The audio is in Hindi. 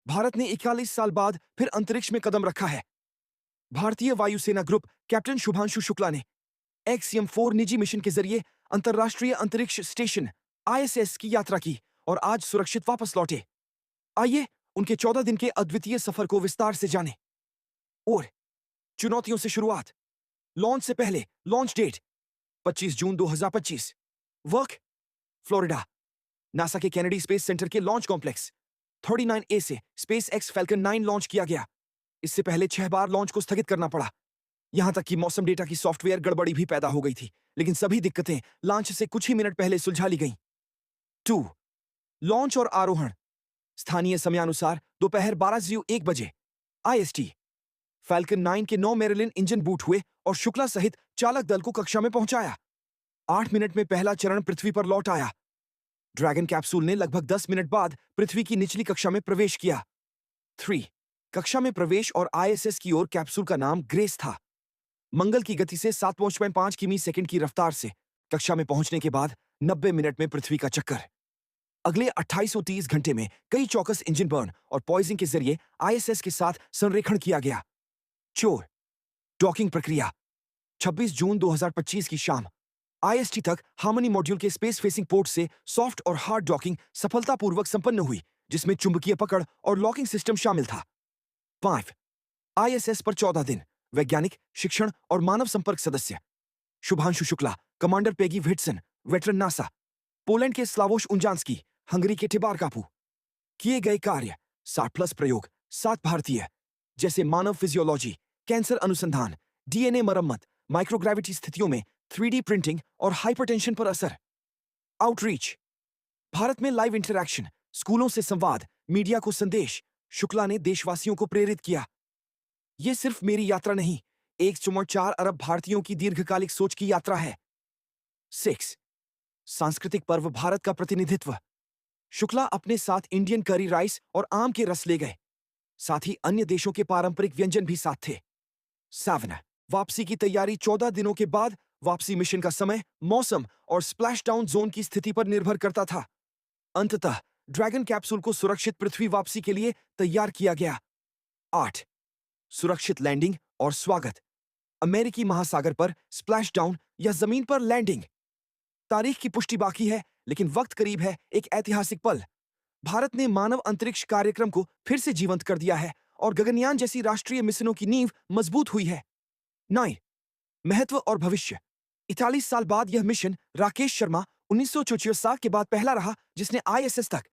भारत ने 41 साल बाद फिर अंतरिक्ष में कदम रखा है। भारतीय वायुसेना ग्रुप कैप्टन शुभांशु शुक्ला ने एक्सएम-4 निजी मिशन के जरिए अंतरराष्ट्रीय अंतरिक्ष स्टेशन आईएसएस की यात्रा की और आज सुरक्षित वापस लौटे। आइए उनके 14 दिन के अद्वितीय सफर को विस्तार से जानें। और चुनौतियों से शुरुआत। लॉन्च से पहले लॉन्च डेट 25 जून 2025। वर्क फ्लोरिडा, नासा के कैनेडी स्पेस सेंटर के लॉन्च कॉम्प्लेक्स 39A से स्पेस एक्स फैल्कन 9 लॉन्च किया गया। इससे पहले 6 बार लॉन्च को स्थगित करना पड़ा। यहां तक कि मौसम डेटा की सॉफ्टवेयर गड़बड़ी भी पैदा हो गई थी, लेकिन सभी दिक्कतें लॉन्च से कुछ ही मिनट पहले सुलझा ली गईं। 2. लॉन्च और आरोहण। स्थानीय समयानुसार दोपहर 12:01 बजे आईएसटी फैल्कन 9 के 9 मेरिलिन इंजन बूट हुए और शुक्ला सहित चालक दल को कक्षा में पहुंचाया। 8 मिनट में पहला चरण पृथ्वी पर लौट आया। ड्रैगन कैप्सूल ने लगभग 10 मिनट बाद पृथ्वी की निचली कक्षा में प्रवेश किया। 3. कक्षा में प्रवेश और आईएसएस की ओर। कैप्सूल का नाम ग्रेस था। मंगल की गति से 7.5 किमी सेकंड की रफ्तार से कक्षा में पहुंचने के बाद 90 मिनट में पृथ्वी का चक्कर। अगले 2830 घंटे में कई चौकस इंजन बर्न और पॉइजिंग के जरिए आईएसएस के साथ संरेखण किया गया। चोर डॉकिंग प्रक्रिया 26 जून 2025 की शाम आईएसटी तक हार्मनी मॉड्यूल के स्पेस फेसिंग पोर्ट से सॉफ्ट और हार्ड डॉकिंग सफलतापूर्वक संपन्न हुई, जिसमें चुंबकीय पकड़ और लॉकिंग सिस्टम शामिल था। 5. आईएसएस पर 14 दिन। वैज्ञानिक, शिक्षण और मानव संपर्क सदस्य Shubhanshu Shukla, commander Peggy Whitson, veteran NASA, Poland के स्लावोश उंजांस्की, हंगरी के टिबारकापू। किए गए कार्य 60+ प्रयोग, 7 भारतीय, जैसे मानव फिजियोलॉजी, कैंसर अनुसंधान, डीएनए मरम्मत, माइक्रोग्रेविटी स्थितियों में 3D प्रिंटिंग और हाइपरटेंशन पर असर। आउटरीच। भारत में लाइव इंटरैक्शन, स्कूलों से संवाद, मीडिया को संदेश। शुक्ला ने देशवासियों को प्रेरित किया। यह सिर्फ मेरी यात्रा नहीं, 1.4 अरब भारतीयों की दीर्घकालिक सोच की यात्रा है। 6. सांस्कृतिक पर्व भारत का प्रतिनिधित्व। शुक्ला अपने साथ इंडियन करी राइस और आम के रस ले गए। साथ ही अन्य देशों के पारंपरिक व्यंजन भी साथ थे। 7. वापसी की तैयारी 14 दिनों के बाद। वापसी मिशन का समय, मौसम और स्प्लैश डाउन जोन की स्थिति पर निर्भर करता था। अंततः ड्रैगन कैप्सूल को सुरक्षित पृथ्वी वापसी के लिए तैयार किया गया। 8. सुरक्षित लैंडिंग और स्वागत। अमेरिकी महासागर पर स्प्लैश डाउन या जमीन पर लैंडिंग। तारीख की पुष्टि बाकी है, लेकिन वक्त करीब है। एक ऐतिहासिक पल। भारत ने मानव अंतरिक्ष कार्यक्रम को फिर से जीवंत कर दिया है और गगनयान जैसी राष्ट्रीय मिशनों की नींव मजबूत हुई है। 9. महत्व और भविष्य। 41 साल बाद यह मिशन राकेश शर्मा 1964 के बाद पहला रहा जिसने आईएसएस तक